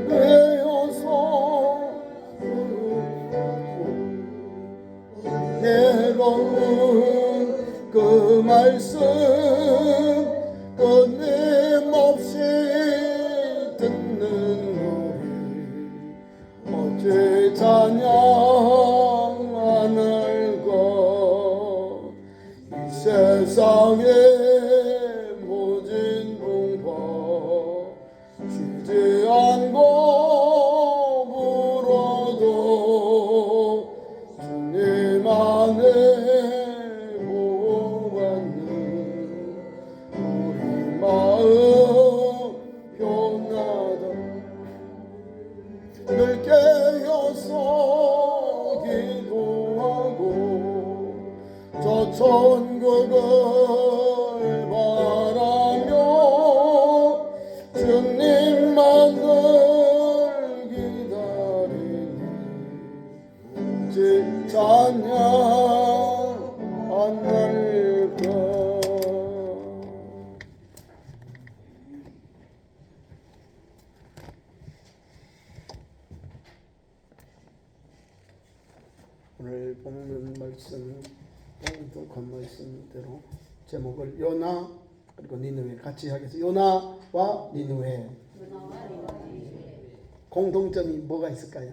되어서 내놓은 그 말씀 끊임없이 듣는 우리 어찌 찬양하는가. 이 세상의 모진 풍파 쉬지 않고 불어도 주님 안에 보호받는 우리 마음 변하다. 늘 깨어서 기도하고 저 천국을 바라며 주님만을 기다리니 제 찬양 안 날까. 오늘 본문 말씀 본 말씀대로 제목을 요나 그리고 니느웨 같이 하겠습니다. 요나와 니느웨. 공통점이 뭐가 있을까요?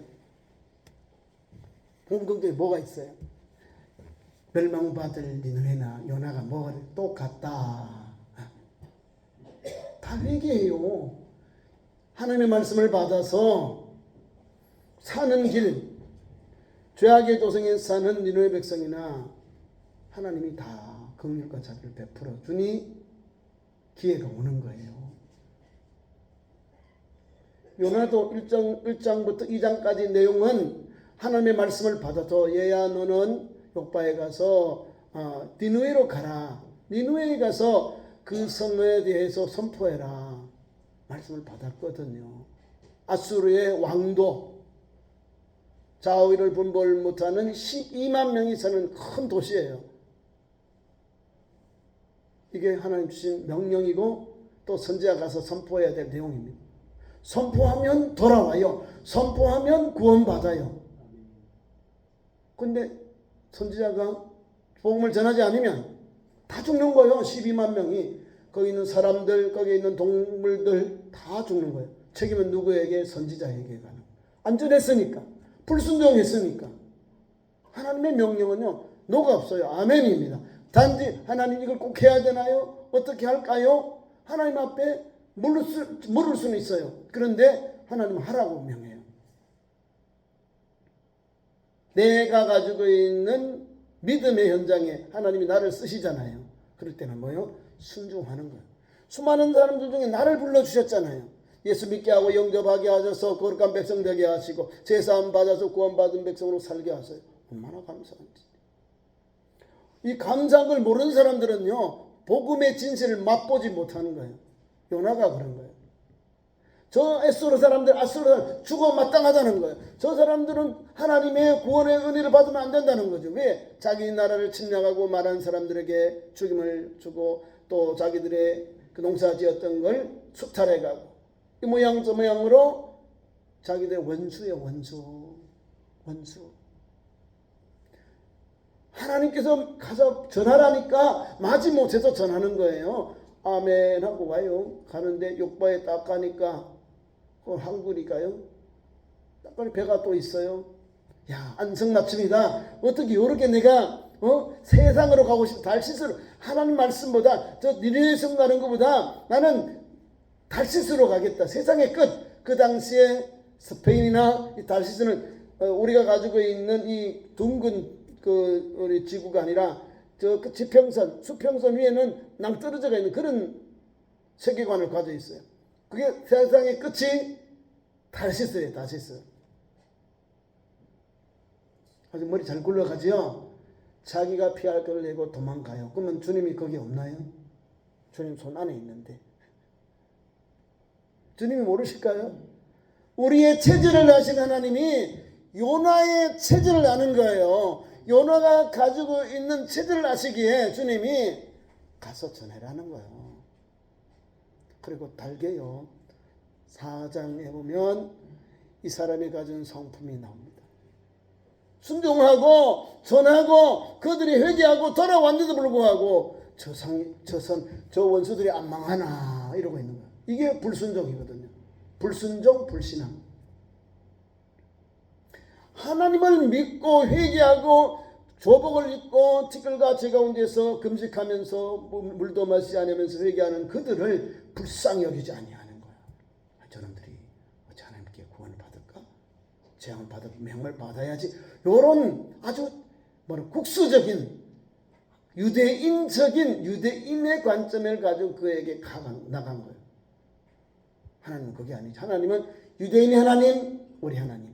공통점이 뭐가 있어요? 멸망받을 니느웨나 요나가 뭐가 똑같다. 다 회개해요. 하나님의 말씀을 받아서 사는 길, 죄악의 도성에 사는 니느웨 백성이나 하나님이 다 긍휼과 자비를 베풀어 주니 기회가 오는 거예요. 요나도 1장부터 2장까지 내용은 하나님의 말씀을 받아서 얘야 너는 욥바에 가서 니느웨로 가라. 니느웨에 가서 그 성에 대해서 선포해라. 말씀을 받았거든요. 아수르의 왕도 좌우를 분별 못하는 12만 명이 사는 큰 도시예요. 이게 하나님 주신 명령이고 또 선지자 가서 선포해야 될 내용입니다. 선포하면 돌아와요. 선포하면 구원받아요. 근데 선지자가 복음을 전하지 않으면 다 죽는 거예요. 12만 명이. 거기 있는 사람들, 거기 있는 동물들 다 죽는 거예요. 책임은 누구에게? 선지자에게 가는. 안전했으니까. 불순종했으니까. 하나님의 명령은요. 노가 없어요. 아멘입니다. 단지 하나님 이걸 꼭 해야 되나요? 어떻게 할까요? 하나님 앞에 물을 수는 있어요. 그런데 하나님은 하라고 명해요. 내가 가지고 있는 믿음의 현장에 하나님이 나를 쓰시잖아요. 그럴 때는 뭐요? 순종하는 거예요. 수많은 사람들 중에 나를 불러주셨잖아요. 예수 믿게 하고 영접하게 하셔서 거룩한 백성 되게 하시고 제사함 받아서 구원받은 백성으로 살게 하세요. 얼마나 감사한지. 이 감사한 걸 모르는 사람들은요, 복음의 진실을 맛보지 못하는 거예요. 요나가 그런 거예요. 저 에스로 사람들, 아수르 사람들 죽어 마땅하다는 거예요. 저 사람들은 하나님의 구원의 은혜를 받으면 안 된다는 거죠. 왜? 자기 나라를 침략하고 말하는 사람들에게 죽임을 주고 또 자기들의 그 농사 지었던 걸 수탈해가고 이 모양 저 모양으로 자기들 원수예요. 원수. 하나님께서 가서 전하라니까 마지못해서 전하는 거예요. 아멘 하고 와요. 가는데 욥바에 딱 가니까 그건 항구니까요. 딱 가니 배가 또 있어요. 야, 안성맞춤이다. 어떻게 이렇게 내가 세상으로 가고 싶어. 달시스로. 하나님 말씀보다 저 니느웨 성 가는 것보다 나는 달시스로 가겠다. 세상의 끝. 그 당시에 스페인이나 이 달시스는 우리가 가지고 있는 이 둥근 그 우리 지구가 아니라 저 그 지평선, 수평선 위에는 낭떠러져가 있는 그런 세계관을 가지고 있어요. 그게 세상의 끝이 달시스예요. 달시스. 아주 머리 잘 굴러가지요. 자기가 피할 걸 내고 도망가요. 그러면 주님이 거기 없나요? 주님 손 안에 있는데. 주님이 모르실까요? 우리의 체질을 아신 하나님이 요나의 체질을 아는 거예요. 요나가 가지고 있는 체질을 아시기에 주님이 가서 전해라는 거예요. 그리고 달게요. 4장에 보면 이 사람이 가진 성품이 나옵니다. 순종하고 전하고 그들이 회개하고 돌아왔는데도 불구하고 저 원수들이 안 망하나 이러고 있는 거예요. 이게 불순종이거든요. 불순종, 불신앙. 하나님을 믿고 회개하고 조복을 입고 티끌과 제 가운데서 금식하면서 물도 마시지 않으면서 회개하는 그들을 불쌍히 여기지 아니하는 거야. 저놈들이 어찌 하나님께 구원을 받을까? 재앙을 받을 명을 받아야지. 요런 아주 국수적인 유대인의 관점을 가지고 그에게 나간 거예요. 하나님은 그게 아니죠. 하나님은 유대인이 하나님, 우리 하나님.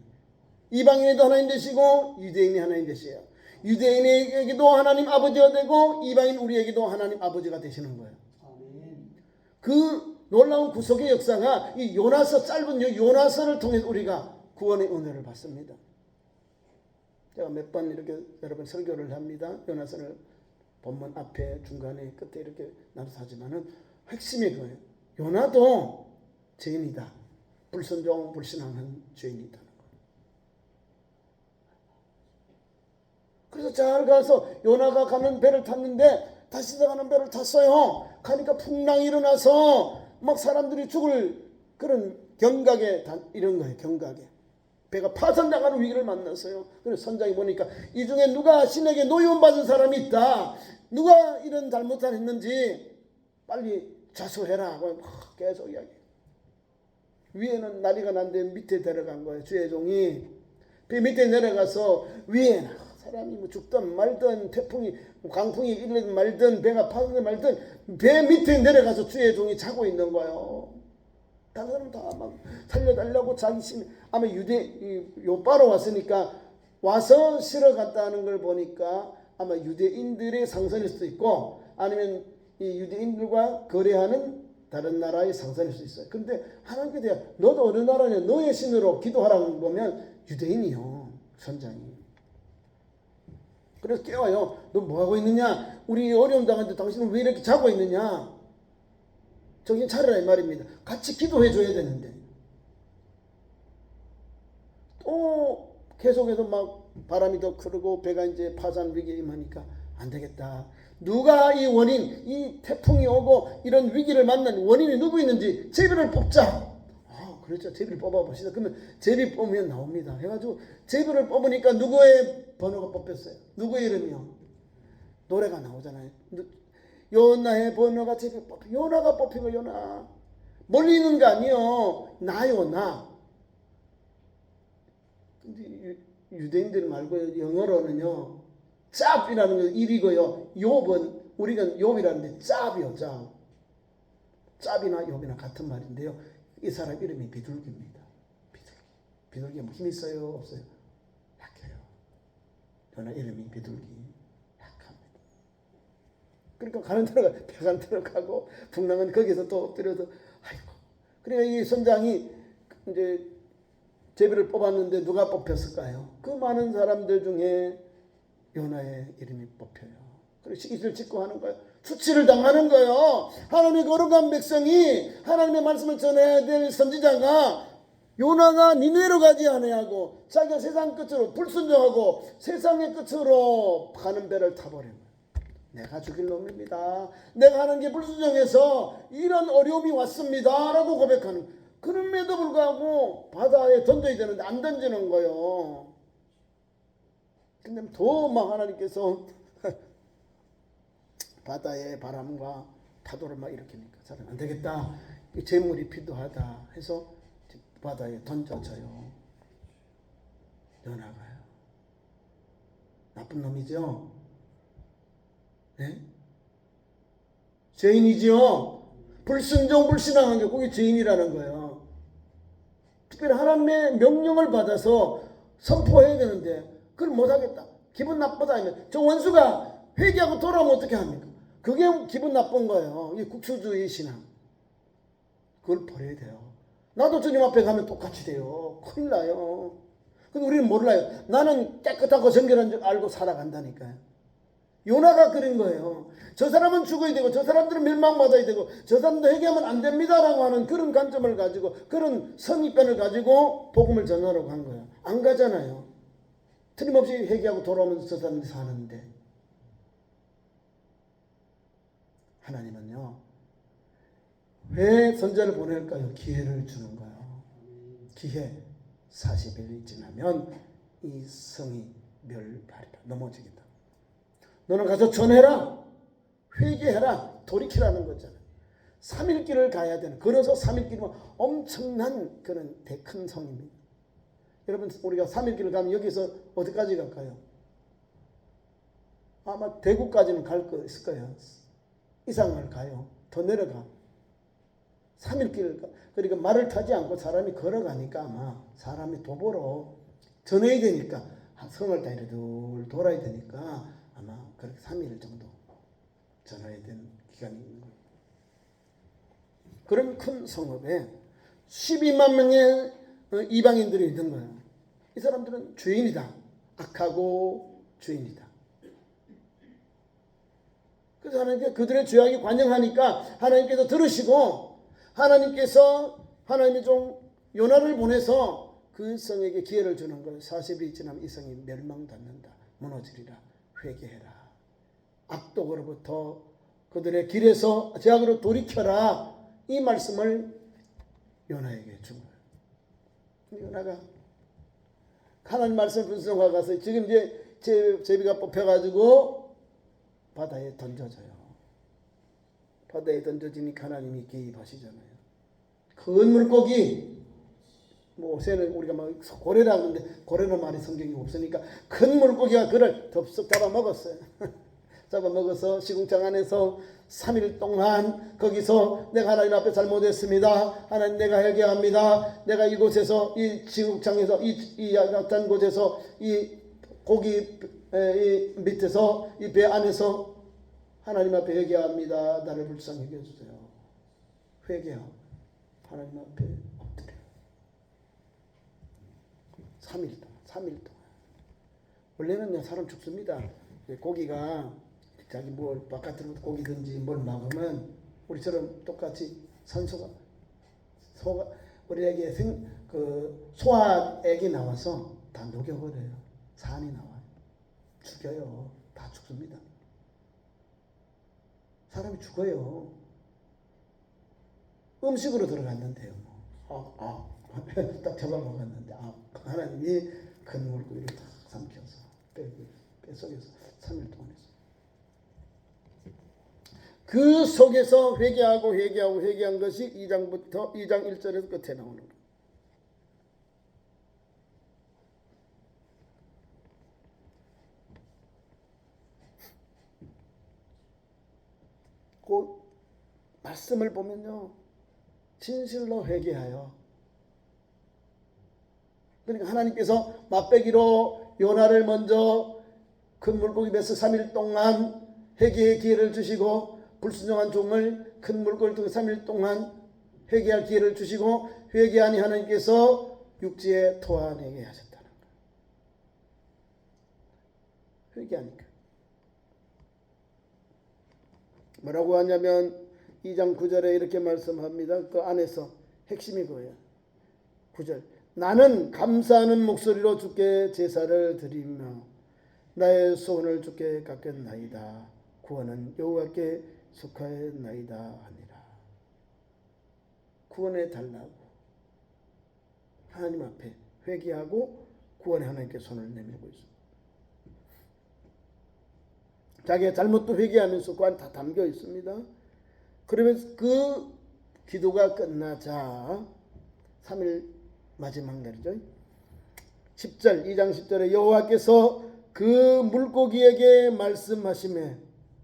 이방인에도 하나님 되시고 유대인이 하나님 되셔요. 유대인에게도 하나님 아버지가 되고 이방인 우리에게도 하나님 아버지가 되시는 거예요. 그 놀라운 구속의 역사가 이 요나서 짧은 요나서를 통해서 우리가 구원의 은혜를 받습니다. 제가 몇 번 이렇게 여러분 설교를 합니다. 요나서를 본문 앞에 중간에 끝에 이렇게 나눠서 하지만은 핵심이 그거예요. 요나도 죄인이다. 불순종 불신앙한 죄인이다. 그래서 잘 가서 요나가 가는 배를 탔는데 다시 가는 배를 탔어요. 가니까 풍랑이 일어나서 막 사람들이 죽을 그런 경각에 이런 거예요. 경각에. 배가 파산당하는 위기를 만났어요. 그래서 선장이 보니까 이 중에 누가 신에게 노여움 받은 사람이 있다. 누가 이런 잘못을 했는지 빨리 자수해라 하고 계속 이야기. 위에는 난리가 난데 밑에 데려간 거예요. 주의 종이 배 밑에 내려가서 위에 사람이 뭐 죽든 말든 태풍이 강풍이 일든 말든 배가 파든 말든 배 밑에 내려가서 주의 종이 자고 있는 거예요. 다른 사람 다 막 살려달라고 자기 심 아마 요바로 왔으니까 와서 실어 갔다는 걸 보니까 아마 유대인들의 상선일 수도 있고 아니면 이 유대인들과 거래하는 다른 나라의 상선일 수 있어요. 그런데 하나님께 대해 너도 어느 나라냐 너의 신으로 기도하라고 보면 유대인이요. 선장이. 그래서 깨워요. 너 뭐하고 있느냐? 우리 어려움 당하는데 당신은 왜 이렇게 자고 있느냐? 정신 차리라 이 말입니다. 같이 기도해 줘야 되는데. 또 계속해서 막 바람이 더 크고 배가 이제 파산 위기에 임하니까 안 되겠다. 누가 이 원인, 이 태풍이 오고 이런 위기를 만난 원인이 누구 있는지 제비를 뽑자. 그렇죠. 제비를 뽑아봅시다. 그러면 제비 뽑으면 나옵니다. 해가지고 제비를 뽑으니까 누구의 번호가 뽑혔어요? 누구의 이름이요? 노래가 나오잖아요. 요나의 번호가 제비 뽑혀. 요나가 뽑히고 요나. 멀리 있는 거 아니요. 나요 나. 근데 유대인들 말고 영어로는요. 짭이라는 거 1이고요. 욥은 우리가 욥이라는데 짭이요. 짭. 짭이나 욥이나 같은 말인데요. 이 사람 이름이 비둘기입니다. 비둘기 뭐 힘 있어요? 없어요? 약해요. 요나 이름이 비둘기. 약합니다. 그러니까 가는 데로 배가 들어가고 풍랑은 거기서 또 엎드려서 아이고. 그러니까 이 선장이 이제 제비를 뽑았는데 누가 뽑혔을까요? 그 많은 사람들 중에 요나의 이름이 뽑혀요. 그래서 이슬 짓고 하는 거예요. 수치를 당하는 거예요. 하나님의 거룩한 백성이 하나님의 말씀을 전해야 될 선지자가 요나가 니네로 가지 아니하고 자기가 세상 끝으로 불순종하고 세상의 끝으로 가는 배를 타버린 거예요. 내가 죽일 놈입니다. 내가 하는 게 불순종해서 이런 어려움이 왔습니다. 라고 고백하는 거예요. 그럼에도 불구하고 바다에 던져야 되는데 안 던지는 거예요. 근데 더 막 하나님께서 바다의 바람과 파도를 막 일으키니까 사람 안 되겠다. 재물이 필요하다 해서 바다에 던져져요. 요나가요. 나쁜 놈이죠. 네? 죄인이죠. 불순종 불신앙한 게 그게 죄인이라는 거예요. 특별히 하나님의 명령을 받아서 선포해야 되는데 그걸 못하겠다. 기분 나쁘다 하면 저 원수가 회개하고 돌아오면 어떻게 합니까? 그게 기분 나쁜 거예요. 이 국수주의 신앙. 그걸 버려야 돼요. 나도 주님 앞에 가면 똑같이 돼요. 큰일 나요. 근데 우리는 몰라요. 나는 깨끗하고 정결한 줄 알고 살아간다니까요. 요나가 그런 거예요. 저 사람은 죽어야 되고 저 사람들은 멸망받아야 되고 저 사람도 회개하면 안 됩니다라고 하는 그런 관점을 가지고 그런 선입견을 가지고 복음을 전하러 간 거예요. 안 가잖아요. 틀림없이 회개하고 돌아오면서 저 사람들이 사는데 하나님은요. 왜 선자를 보낼까요? 기회를 주는 거예요. 기회. 40일이 지나면 이 성이 멸하리라. 넘어지겠다. 너는 가서 전해라. 회개해라. 돌이키라는 거잖아요. 3일 길을 가야 되는. 걸어서 3일 길이면 엄청난 그런 큰 성입니다. 여러분 우리가 3일 길을 가면 여기서 어디까지 갈까요? 아마 대구까지는 갈 거 있을 거예요. 이상을 가요. 더 내려가. 3일 길을 가. 그러니까 말을 타지 않고 사람이 걸어가니까 아마 사람이 도보로 전해야 되니까 성을 다 이렇게 돌아야 되니까 아마 그렇게 3일 정도 전해야 되는 기간이 있는 거예요. 그런 큰 성읍에 12만 명의 이방인들이 있는 거예요. 이 사람들은 죄인이다. 악하고 죄인이다. 그래서 하나님께 그들의 죄악이 관영하니까 하나님께서 들으시고 하나님이 좀 요나를 보내서 그 성에게 기회를 주는 거예요. 40일이 지나면 이 성이 멸망받는다. 무너지리라. 회개해라. 악독으로부터 그들의 길에서 죄악으로 돌이켜라. 이 말씀을 요나에게 준 거예요. 요나가 하나님 말씀을 분석하고 가서 지금 이제 제비가 뽑혀가지고 바다에 던져져요. 바다에 던져지니까 하나님이 개입하시잖아요. 큰 물고기, 새는 우리가 막 고래라 하는데 고래는 말이 성경이 없으니까 큰 물고기가 그를 덥석 잡아먹었어요. 잡아먹어서 시궁창 안에서 3일 동안 거기서 내가 하나님 앞에 잘못했습니다. 하나님 내가 회개합니다. 내가 이곳에서 이 시궁창에서 이 약한 곳에서 이 고기 밑에서 이 배 안에서 하나님 앞에 회개합니다. 나를 불쌍히 여겨주세요. 회개하고 하나님 앞에 엎드려. 3일 동안. 원래는요 사람 죽습니다. 고기가 자기 바깥으로 고기든지 뭘 먹으면 우리처럼 똑같이 산소가 우리에게 소화액이 나와서 다 녹여버려요. 산이 나와요. 죽여요. 다 죽습니다. 사람이 죽어요. 음식으로 들어갔는데요. 딱 잡아먹었는데 하나님이 큰 물고기를 딱 삼켜서 뱃속에서 3일 동안 했어요. 그 속에서 회개한 것이 2장 1절에서 끝에 나오는 거예요. 그 말씀을 보면요. 진실로 회개하여. 그러니까 하나님께서 맛배기로 요나를 먼저 큰 물고기 뱃속 3일 동안 회개의 기회를 주시고 불순종한 종을 큰 물고기를 통해 3일 동안 회개할 기회를 주시고 회개하니 하나님께서 육지에 토하내게 하셨다는 거예요. 회개하니까. 뭐라고 하냐면 2장 9절에 이렇게 말씀합니다. 그 안에서 핵심이 그거예요. 9절. 나는 감사하는 목소리로 주께 제사를 드리며 나의 소원을 주께 깎였나이다. 구원은 여호와께 속하였나이다 하니라. 구원해 달라고 하나님 앞에 회개하고 구원에 하나님께 손을 내밀고 있습니다. 자기의 잘못도 회개하면서 그 안에 다 담겨 있습니다. 그러면서 그 기도가 끝나자 3일 마지막 날이죠. 10절 2장 10절에 여호와께서 그 물고기에게 말씀하시매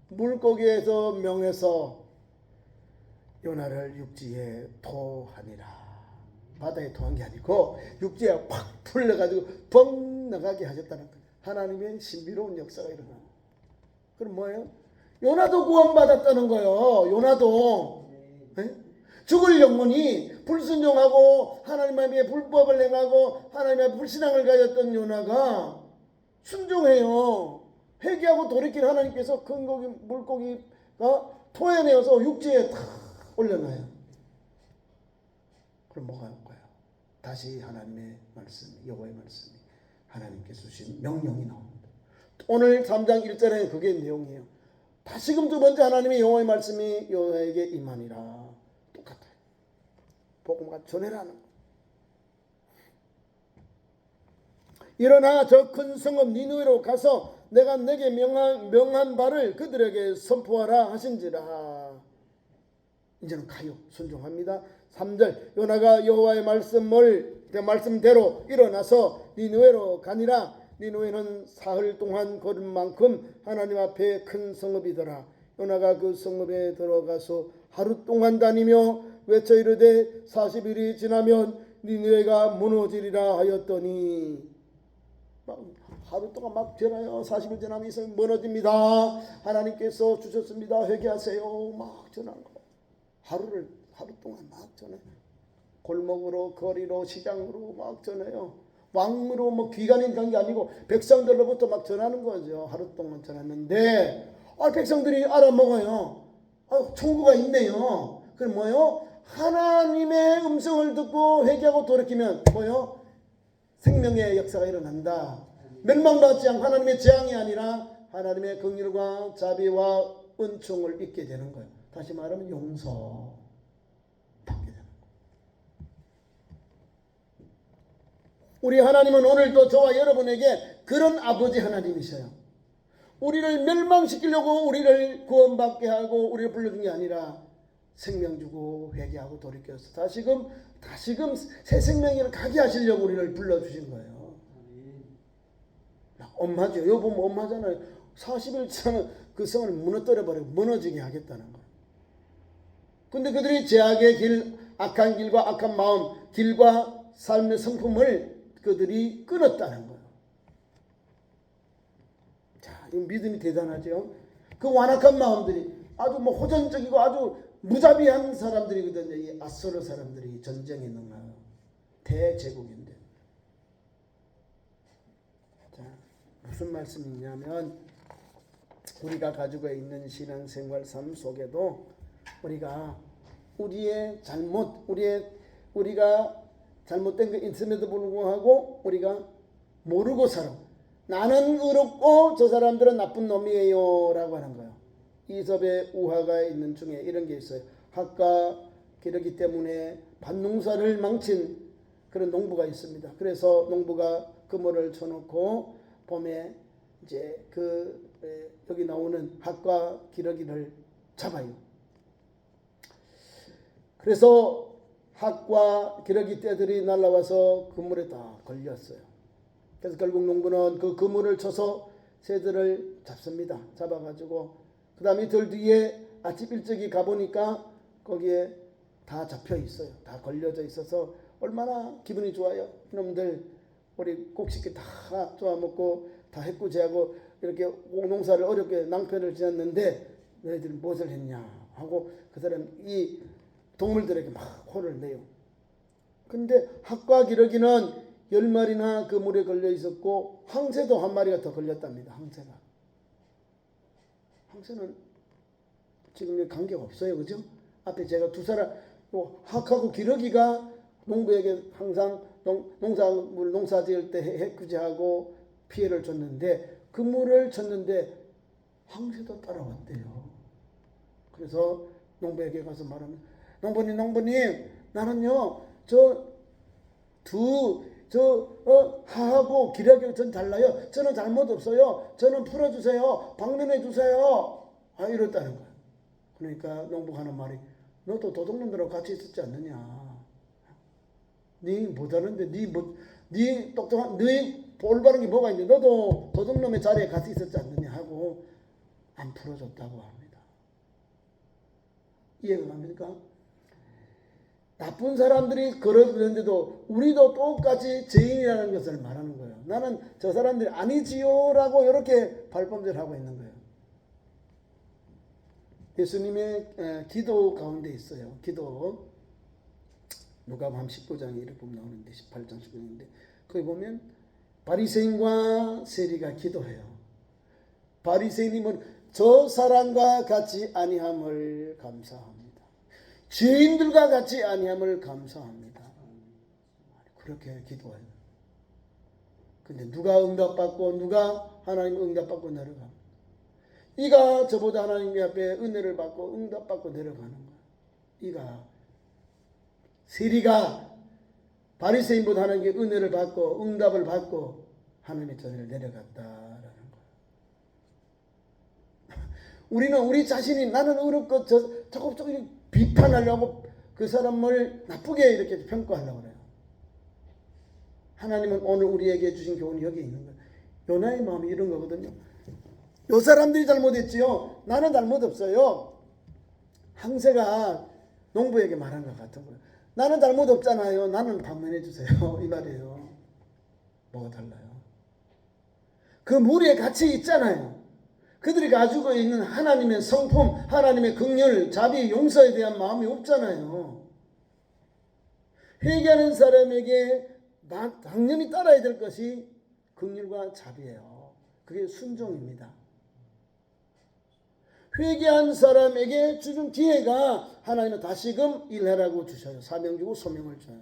물고기에서 명해서 요나를 육지에 토하니라. 바다에 토한 게 아니고 육지에 팍 풀려가지고 뻥 나가게 하셨다는 거예요. 하나님의 신비로운 역사가 일어나. 그럼 뭐예요? 요나도 구원받았다는 거예요. 요나도. 네? 죽을 영혼이 불순종하고 하나님의 불법을 행하고 하나님의 불신앙을 가졌던 요나가 순종해요. 회개하고 돌이킨 하나님께서 큰 고기 물고기가 토해내어서 육지에 탁 올려놔요. 그럼 뭐가 올까요? 다시 하나님의 말씀, 여호와의 말씀이 하나님께서 주신 명령이 나옵니다. 오늘 3장 1절에 그게 내용이에요. 다시금 두 번째 하나님의 여호와의 말씀이 여호와에게 임하니라. 똑같아요. 복음과 전해라는 거. 일어나 저 큰 성읍 니느웨로 가서 내가 내게 명한 바를 그들에게 선포하라 하신지라. 이제는 가요. 순종합니다. 3절 요나가 여호와의 말씀대로 일어나서 니느웨로 가니라. 니느웨는 사흘 동안 걸은 만큼 하나님 앞에 큰 성읍이더라. 요나가 그 성읍에 들어가서 하루 동안 다니며 외쳐 이르되 40일이 지나면 니느웨가 무너지리라 하였더니 하루 동안 막 전해요. 40일 지나면 무너집니다. 하나님께서 주셨습니다. 회개하세요. 막 전하는 거. 하루 동안 막 전해. 골목으로 거리로 시장으로 막 전해요. 왕으로 뭐 귀관인 간 게 아니고 백성들로부터 막 전하는 거죠. 하루 동안 전했는데 백성들이 알아먹어요. 천국가 있네요. 그럼 뭐요? 하나님의 음성을 듣고 회개하고 돌이키면 뭐요? 생명의 역사가 일어난다. 멸망받지 않고 하나님의 재앙이 아니라 하나님의 긍휼과 자비와 은총을 입게 되는 거예요. 다시 말하면 용서 받게 되는 거예요. 우리 하나님은 오늘도 저와 여러분에게 그런 아버지 하나님이셔요. 우리를 멸망시키려고 우리를 구원받게 하고 우리를 불러준 게 아니라 생명 주고 회개하고 돌이켜서 다시금 새 생명을 가게 하시려고 우리를 불러주신 거예요. 엄마죠. 여기 보면 엄마잖아요. 40일 차는 그 성을 무너뜨려버리고 무너지게 하겠다는 거예요. 근데 그들이 죄악의 길, 악한 길과 악한 마음, 길과 삶의 성품을 그들이 끊었다는 거예요. 자, 이 믿음이 대단하죠. 그 완악한 마음들이 아주 호전적이고 아주 무자비한 사람들이거든요. 이 아수르 사람들이 전쟁에 능한 대제국인데. 자, 무슨 말씀이냐면 우리가 가지고 있는 신앙생활 삶 속에도 우리가 우리의 잘못, 우리가 잘못된 거 있음에도 불구하고 우리가 모르고 살아. 나는 의롭고 저 사람들은 나쁜 놈이에요 라고 하는 거예요. 이섭의 우화가 있는 중에 이런 게 있어요. 학과 기르기 때문에 밭농사를 망친 그런 농부가 있습니다. 그래서 농부가 그물을 쳐놓고 봄에 이제 여기 나오는 학과 기러기를 잡아요. 그래서 학과 기러기 떼들이 날라와서 그물에 다 걸렸어요. 그래서 결국 농부는 그 그물을 쳐서 새들을 잡습니다. 잡아가지고 그 다음에 이틀 뒤에 아침 일찍이 가보니까 거기에 다 잡혀 있어요. 다 걸려져 있어서 얼마나 기분이 좋아요. 이놈들 우리 곡식기 다 쪼아먹고 다 해꾸지하고 이렇게 농사를 어렵게 낭패를 지었는데 너희들이 무엇을 했냐 하고 그 사람 이 동물들에게 막 화를 내요. 근데 학과 기러기는 10마리나 그 물에 걸려 있었고 황새도 한 마리가 더 걸렸답니다. 황새는 지금 관계가 없어요. 그죠? 앞에 제가 두 사람 학하고 기러기가 농부에게 항상 농사 지을 때 해꾸지하고 피해를 줬는데 그물을 쳤는데 황새도 따라왔대요. 그래서 농부에게 가서 말하면 농부님 나는요 하하고 기러기 전 달라요. 저는 잘못 없어요. 저는 풀어주세요. 방면해 주세요. 이랬다는 거야. 그러니까 농부가 하는 말이 너도 도둑놈들하고 같이 있었지 않느냐. 네 못하는데 네 똑똑한 네 올바른 게 뭐가 있는데 너도 도둑놈의 자리에 같이 있었지 않느냐 하고 안 풀어줬다고 합니다. 이해가 갑니까? 나쁜 사람들이 그러는데도 우리도 똑같이 죄인이라는 것을 말하는 거예요. 나는 저 사람들이 아니지요 라고 이렇게 발범죄하고 있는 거예요. 예수님의 기도 가운데 있어요. 기도 누가복음 19장에 이렇게 보면 나오는데 18장 19장인데 거기 보면 바리새인과 세리가 기도해요. 바리새인임은 저 사람과 같이 아니함을 감사합니다. 죄인들과 같이 아니함을 감사합니다. 그렇게 기도해요. 근데 누가 응답받고 누가 하나님 응답받고 내려가? 이가 저보다 하나님 앞에 은혜를 받고 응답받고 내려가는 거야. 이가 세리가 바리새인보다 하나님께 은혜를 받고 응답을 받고 하나님의 전을 내려갔다라는 거야. 우리는 우리 자신이 나는 어렵고 자꾸 비판하려고 그 사람을 나쁘게 이렇게 평가하려고 그래요. 하나님은 오늘 우리에게 주신 교훈이 여기 있는 거예요. 요나의 마음이 이런 거거든요. 요 사람들이 잘못했지요. 나는 잘못 없어요. 항세가 농부에게 말한 것 같은 거예요. 나는 잘못 없잖아요. 나는 방문해 주세요. 이 말이에요. 뭐가 달라요? 그 무리에 같이 있잖아요. 그들이 가지고 있는 하나님의 성품, 하나님의 긍휼, 자비, 용서에 대한 마음이 없잖아요. 회개하는 사람에게 당연히 따라야 될 것이 긍휼과 자비예요. 그게 순종입니다. 회개한 사람에게 주는 기회가 하나님은 다시금 일하라고 주셔요. 사명 주고 소명을 줘요.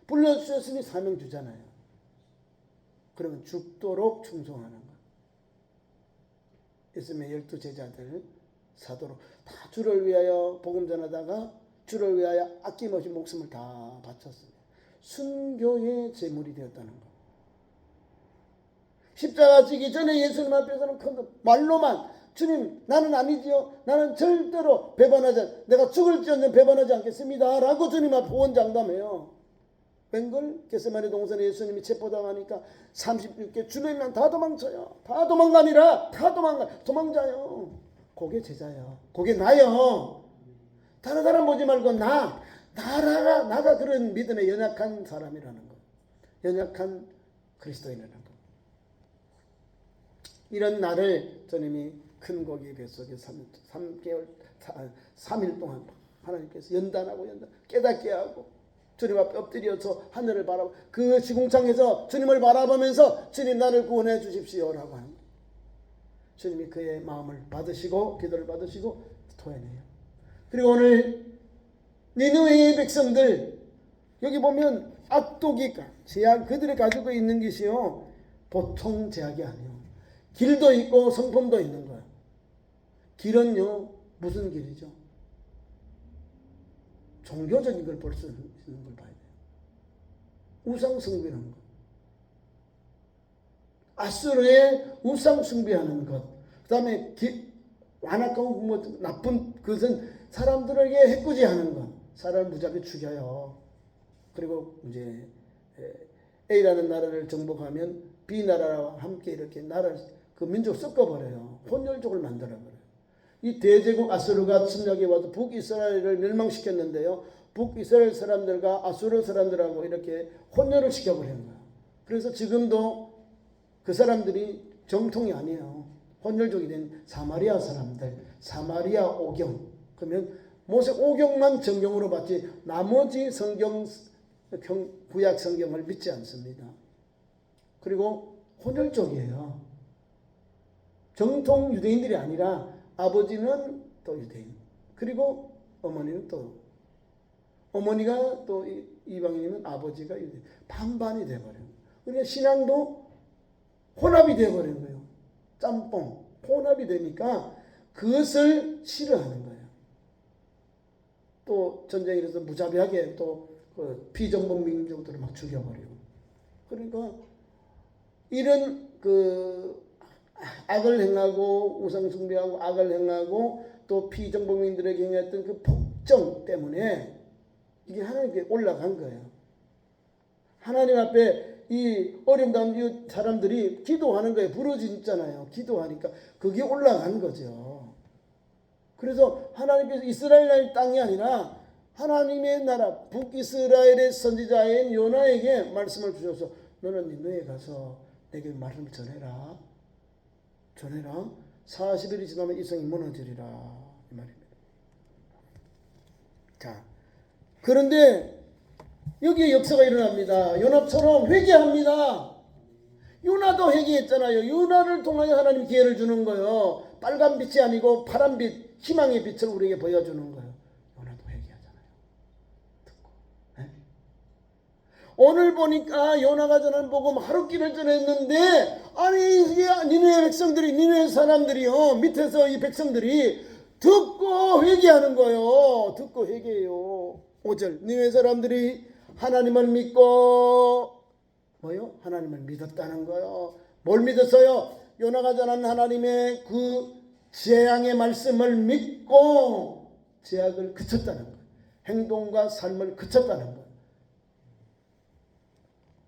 불러주셨으니 사명 주잖아요. 그러면 죽도록 충성하는 거. 예수님의 12제자들 사도로 다 주를 위하여 복음 전하다가 주를 위하여 아낌없이 목숨을 다 바쳤습니다. 순교의 제물이 되었다는 거. 십자가 지기 전에 예수님 앞에서는 말로만 주님 나는 아니지요. 나는 절대로 배반하지 내가 죽을지언정 배반하지 않겠습니다. 라고 주님 앞에 호언장담해요. 웬걸 겟세마네 동산에 예수님이 체포당하니까 36개 주님만 다 도망쳐요. 다 도망가니라 다 도망자요. 그게 제자요. 그게 나요. 다른 사람 보지 말고 나가 그런 믿음에 연약한 사람이라는 거. 연약한 그리스도인이라는 거. 이런 나를 주님이 큰 고기 뱃속에 3일 동안 하나님께서 연단하고 깨닫게 하고 주님 앞에 엎드려서 하늘을 바라보고 그 시궁창에서 주님을 바라보면서 주님 나를 구원해 주십시오라고 하는 거예요. 주님이 그의 마음을 받으시고 기도를 받으시고 토해내요. 그리고 오늘 니느웨의 백성들 여기 보면 악독이가 제약 그들이 가지고 있는 것이요 보통 제약이 아니에요. 길도 있고 성품도 있는 거예요. 길은요 무슨 길이죠? 종교적인 걸 볼 수 있는 걸 봐야 돼요. 우상 숭배하는 것. 아수르의 우상 숭배하는 것. 그 다음에 완악하고 나쁜 것은 사람들에게 해코지하는 것. 사람을 무지하게 죽여요. 그리고 이제 A라는 나라를 정복하면 B 나라와 함께 이렇게 나라를 그 민족 섞어버려요. 혼혈족을 만들어버려요. 이 대제국 아수르가 침략해 와서 북이스라엘을 멸망시켰는데요. 북이스라엘 사람들과 아수르 사람들하고 이렇게 혼혈을 시켜버린 거예요. 그래서 지금도 그 사람들이 정통이 아니에요. 혼혈족이 된 사마리아 사람들, 사마리아 오경. 그러면 모세 오경만 정경으로 받지 나머지 성경, 구약 성경을 믿지 않습니다. 그리고 혼혈족이에요. 정통 유대인들이 아니라 아버지는 또 유대인, 그리고 어머니는 또 어머니가 또 이방인이면 아버지가 유대인. 반반이 돼버려요. 그러니까 신앙도 혼합이 돼버린 거예요. 짬뽕 혼합이 되니까 그것을 싫어하는 거예요. 또 전쟁에 일어서 무자비하게 또 그 피정복 민족들을 막 죽여버리고. 그러니까 이런 그 악을 행하고 우상 숭배하고 악을 행하고 또 피정복민들에게 행했던 그 폭정 때문에 이게 하나님께 올라간 거예요. 하나님 앞에 이 어려움 당한 사람들이 기도하는 거예요. 부르짖잖아요. 기도하니까 그게 올라간 거죠. 그래서 하나님께서 이스라엘 땅이 아니라 하나님의 나라 북이스라엘의 선지자인 요나에게 말씀을 주셔서 너는 니느웨에 가서 내게 말씀을 전해라. 40일이 지나면 이 성이 무너지리라 이 말입니다. 자, 그런데 여기에 역사가 일어납니다. 요나처럼 회개합니다. 요나도 회개했잖아요. 요나를 통하여 하나님 기회를 주는 거예요. 빨간 빛이 아니고 파란 빛, 희망의 빛을 우리에게 보여주는 거예요. 요나도 회개하잖아요. 듣고. 네? 오늘 보니까 요나가 전한 복음 하루길을 전했는데, 아니 이게 니네 백성들이, 니네 사람들이요, 밑에서 이 백성들이 듣고 회개하는 거예요. 듣고 회개해요. 5절, 니네 사람들이 하나님을 믿고 뭐요? 하나님을 믿었다는 거요. 뭘 믿었어요? 요나가 전한 하나님의 그 재앙의 말씀을 믿고 제약을 그쳤다는 거예요. 행동과 삶을 그쳤다는 거예요.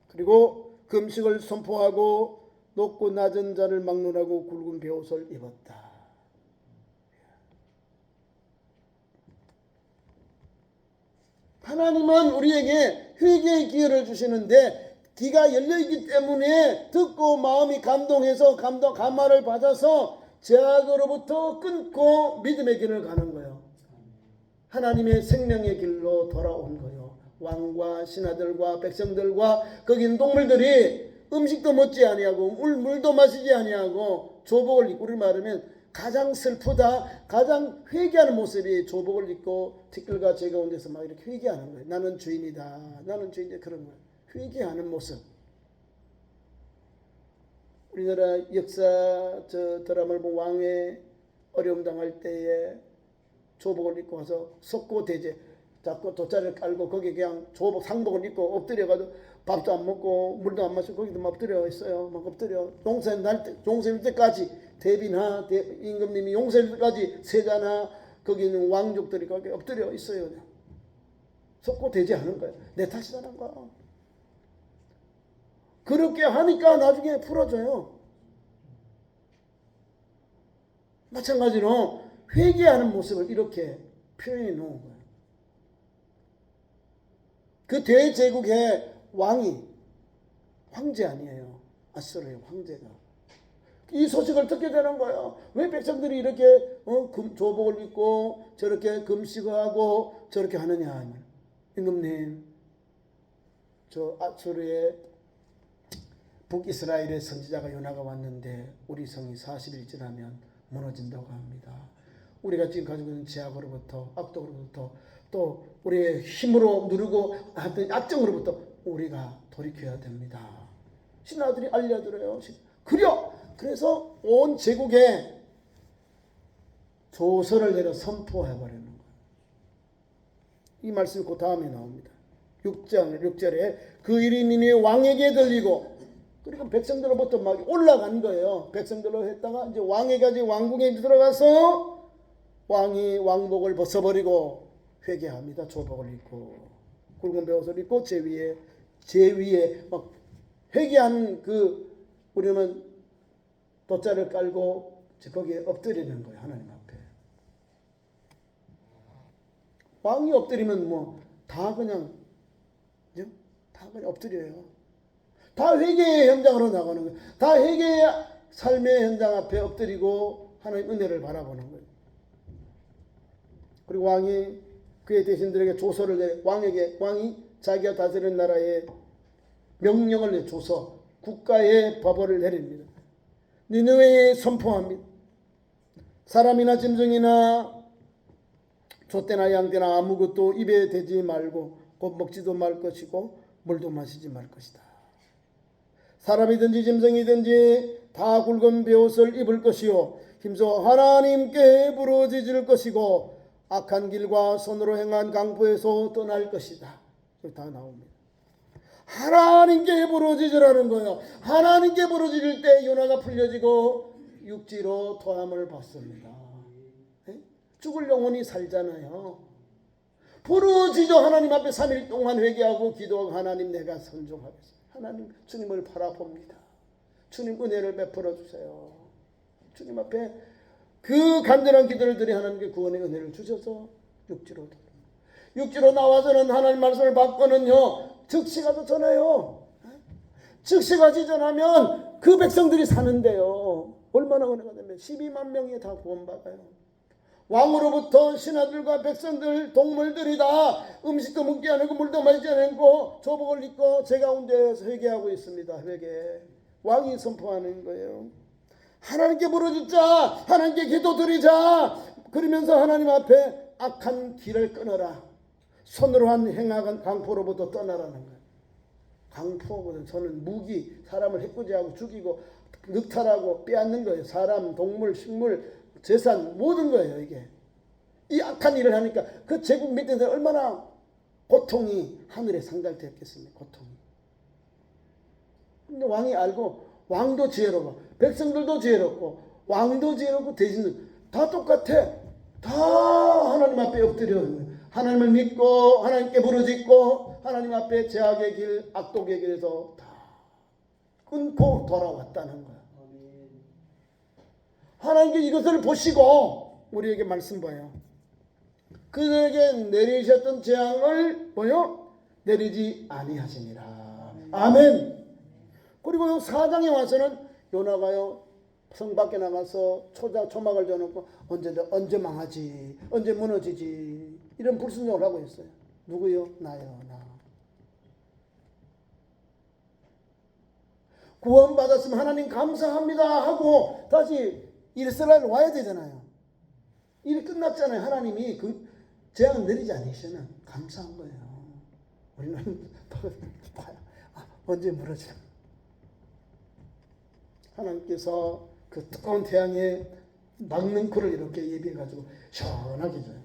그리고 금식을 선포하고 높고 낮은 자를 막론하고 굵은 베옷을 입었다. 하나님은 우리에게 회개의 기회를 주시는데, 귀가 열려있기 때문에 듣고 마음이 감동해서 감화를 받아서 죄악으로부터 끊고 믿음의 길을 가는 거예요. 하나님의 생명의 길로 돌아온 거예요. 왕과 신하들과 백성들과 거기 있는 동물들이 음식도 먹지 아니하고 물도 마시지 아니하고 조복을 입고, 우리 말하면 가장 슬프다, 가장 회개하는 모습이 조복을 입고 티끌과 재 가운데서 막 이렇게 회개하는 거예요. 나는 주인이다, 나는 주인이다, 그런 거예요. 회개하는 모습. 우리나라 역사 드라마를 보면 왕의 어려움 당할 때에 조복을 입고 와서 석고대제, 자꾸 돗자리를 깔고 거기 그냥 조복 상복을 입고 엎드려가지고 밥도 안 먹고 물도 안 마시고 거기도 막 엎드려 있어요. 막 엎드려. 용서일 때까지 대비나 임금님이 용서일 때까지 세자나 거기 있는 왕족들이 거기 엎드려 있어요. 석고대제 하는 거예요. 내 탓이라는 거야. 그렇게 하니까 나중에 풀어줘요. 마찬가지로 회개하는 모습을 이렇게 표현해 놓은 거예요. 그 대제국의 왕이 황제 아니에요. 아수르의 황제가. 이 소식을 듣게 되는 거예요. 왜 백성들이 이렇게 조복을 입고 저렇게 금식을 하고 저렇게 하느냐. 임금님, 저 아수르의 북이스라엘의 선지자가 요나가 왔는데 우리 성이 40일 지나면 무너진다고 합니다. 우리가 지금 가지고 있는 죄악으로부터, 악독으로부터, 또 우리의 힘으로 누르고 하던 악정으로부터 우리가 돌이켜야 됩니다. 신하들이 알려들어요. 그래서 온 제국에 조서를 내려 선포해버리는 거예요. 이 말씀이 그 다음에 나옵니다. 6절에 그 일이 니네 왕에게 들리고, 그러니까 백성들로부터 막 올라간 거예요. 백성들로 했다가 이제 왕에까지 왕궁에 들어가서 왕이 왕복을 벗어버리고 회개합니다. 조복을 입고 굵은 베옷을 입고 제 위에 막 회개하는 우리는 돗자를 깔고 거기에 엎드리는 거예요. 하나님 앞에. 왕이 엎드리면 다 그냥 엎드려요. 다 회개의 현장으로 나가는 거예요. 다 회개의 삶의 현장 앞에 엎드리고 하나님 은혜를 바라보는 거예요. 그리고 왕이 그의 대신들에게 조서를 내, 왕이 자기가 다스리는 나라에 명령을 내줘서 국가의 법을 내립니다. 니느웨에 선포합니다. 사람이나 짐승이나 젖대나 양떼나 아무것도 입에 대지 말고 곧 먹지도 말 것이고 물도 마시지 말 것이다. 사람이든지 짐승이든지 다 굵은 베옷을 입을 것이요 힘써 하나님께 부르짖을 것이고 악한 길과 손으로 행한 강포에서 떠날 것이다. 여기 다 나옵니다. 하나님께 부르짖으라는 거예요. 하나님께 부르짖을 때 요나가 풀려지고 육지로 토함을 받습니다. 죽을 영혼이 살잖아요. 부르짖어 하나님 앞에 3일 동안 회개하고 기도하고, 하나님 내가 순종하겠습니다. 하나님 주님을 바라봅니다. 주님 은혜를 베풀어 주세요. 주님 앞에 그 간절한 기도를 드리 하나님께 구원의 은혜를 주셔서 육지로 나와서는 하나님 말씀을 받고는요 즉시 가서 전해요. 즉시 가서 전하면 그 백성들이 사는데요 얼마나 은혜가 되면 12만 명이 다 구원받아요. 왕으로부터 신하들과 백성들, 동물들이 다 음식도 먹지 않고 물도 마시지 않고 조복을 입고 제 가운데에서 회개하고 있습니다. 회개. 왕이 선포하는 거예요. 하나님께 물어주자, 하나님께 기도드리자. 그러면서 하나님 앞에 악한 길을 끊어라. 손으로 한 행악한 강포로부터 떠나라는 거예요. 강포거든. 저는 무기, 사람을 해코지하고 죽이고 늑탈하고 빼앗는 거예요. 사람, 동물, 식물, 재산 모든 거예요. 이게 이 악한 일을 하니까 그 제국 밑에서 얼마나 고통이 하늘에 상달되었겠습니까? 고통이. 근데 왕이 알고, 왕도 지혜로워, 백성들도 지혜롭고, 왕도 지혜롭고, 대신들 다 똑같아. 다 하나님 앞에 엎드려 하나님을 믿고 하나님께 부르짖고 하나님 앞에 죄악의 길, 악독의 길에서 다 끊고 돌아왔다는 거야. 하나님께 이것을 보시고 우리에게 말씀 봐요. 그들에게 내리셨던 재앙을 뭐요? 내리지 아니하시니라. 아멘. 그리고 4장에 와서는 요나가요 성 밖에 나가서 초막을 져놓고 언제 망하지, 언제 무너지지, 이런 불순종을 하고 있어요. 누구요? 나요, 나. 구원받았으면 하나님 감사합니다 하고 다시 이스라엘 와야 되잖아요. 일이 끝났잖아요. 하나님이 그 재앙 내리지 않으시면 감사한 거예요. 우리는 언제 무너지나. 하나님께서 그 뜨거운 태양에 막는 쿨을 이렇게 예비해가지고 시원하게 줘요.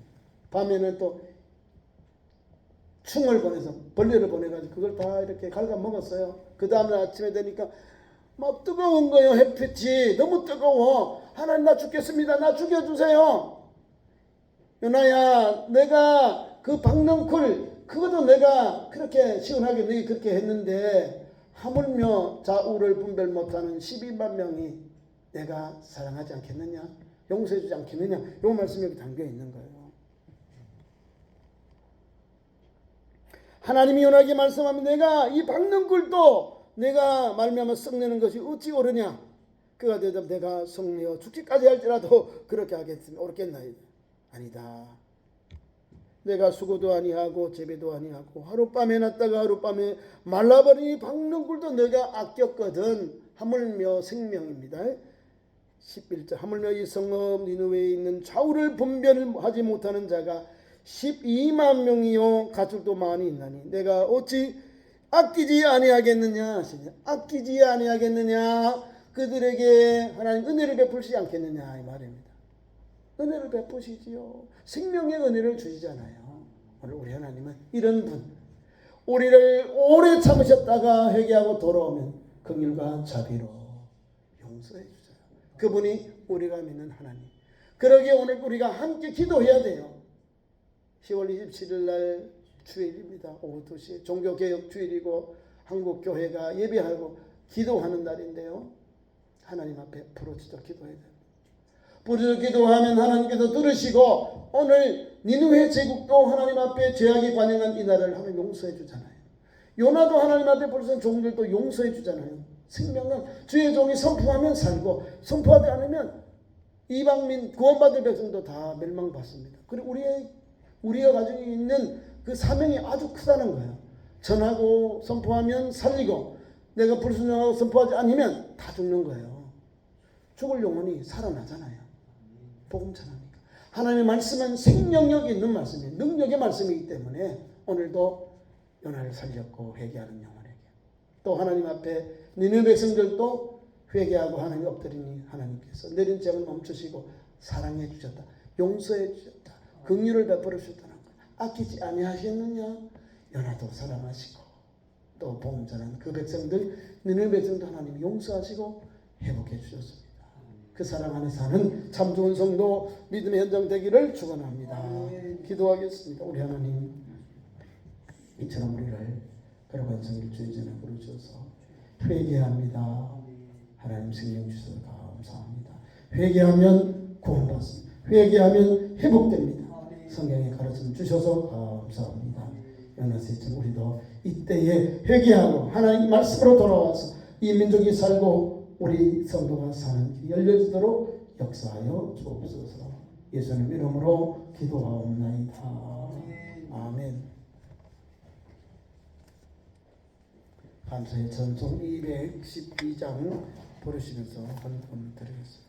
밤에는 또 충을 보내서 벌레를 보내가지고 그걸 다 이렇게 갉아 먹었어요. 그 다음날 아침에 되니까 막 뜨거운 거예요. 햇빛이 너무 뜨거워. 하나님 나 죽겠습니다. 나 죽여주세요. 요나야, 내가 그 박는 쿨 그것도 내가 그렇게 시원하게 너희 그렇게 했는데 하물며 좌우를 분별 못하는 12만 명이 내가 사랑하지 않겠느냐, 용서해주지 않겠느냐, 이 말씀이 여기 담겨 있는 거예요. 하나님이 요나에게 말씀하면 내가 이 박는 꿀도 내가 말미암아 썩내는 것이 어찌 옳으냐. 그가 대답 내가 성내어 죽기까지 할지라도 그렇게 하겠으면 옳겠나이다. 아니다. 내가 수고도 아니하고 재배도 아니하고 하룻밤에 났다가 하룻밤에 말라버리니 박는 꿀도 내가 아꼈거든. 하물며 생명입니다. 11절 하물며 이 성읍 니느웨에 있는 좌우를 분별하지 못하는 자가 12만 명이요 가축도 많이 있나니 내가 어찌 아끼지 아니하겠느냐. 아끼지 아니하겠느냐. 그들에게 하나님 은혜를 베풀지 않겠느냐 이 말입니다. 은혜를 베푸시지요. 생명의 은혜를 주시잖아요. 오늘 우리 하나님은 이런 분, 우리를 오래 참으셨다가 회개하고 돌아오면 긍휼과 자비로 용서해 주세요. 그분이 우리가 믿는 하나님. 그러기에 오늘 우리가 함께 기도해야 돼요. 10월 27일 날 주일입니다. 오후 2시 종교개혁 주일이고 한국교회가 예배하고 기도하는 날인데요. 하나님 앞에 부르짖어 기도해야 돼요. 부르짖어 기도하면 하나님께서 들으시고 오늘 니느웨 제국도 하나님 앞에 죄악이 관영한 이 나라를 하나님 용서해 주잖아요. 요나도 하나님 앞에 벌써 종들도 용서해 주잖아요. 생명은 주의 종이 선포하면 살고 선포하지 않으면 이방민 구원받을 백성도 다 멸망받습니다. 그리고 우리가 가지고 있는 그 사명이 아주 크다는 거예요. 전하고 선포하면 살리고 내가 불순종하고 선포하지 않으면 다 죽는 거예요. 죽을 영혼이 살아나잖아요. 복음 전하니까. 하나님의 말씀은 생명력이 있는 말씀이에요. 능력의 말씀이기 때문에 오늘도 요나를 살렸고 회개하는 영혼에게 또 하나님 앞에 니느웨 백성들도 회개하고 하나님 엎드리니 하나님께서 내린 재앙을 멈추시고 사랑해 주셨다. 용서해 주셨다. 긍휼을 베풀어 주셨다는 것. 아끼지 아니하셨느냐. 요나도 사랑하시고 또 복음 전하는 그 백성들 니느웨 백성도 하나님이 용서하시고 회복해 주셨습니다. 그 사랑 안에 사는 참 좋은 성도 믿음의 현장 되기를 축원합니다. 기도하겠습니다. 우리 하나님 이처럼 우리를 거룩한 성일 주의 전에 부르셔서 회개합니다. 하나님 생명 주셔서 감사합니다. 회개하면 구원받습니다. 회개하면 회복됩니다. 성경의 가르침 주셔서 감사합니다. 연하세처럼 우리도 이때에 회개하고 하나님 말씀으로 돌아와서 이 민족이 살고 우리 성도가 사는 길이 열려지도록 역사하여 주옵소서. 예수님 이름으로 기도하옵나이다. 아멘. 감사의 전송 212장 부르시면서 헌금 드리겠습니다.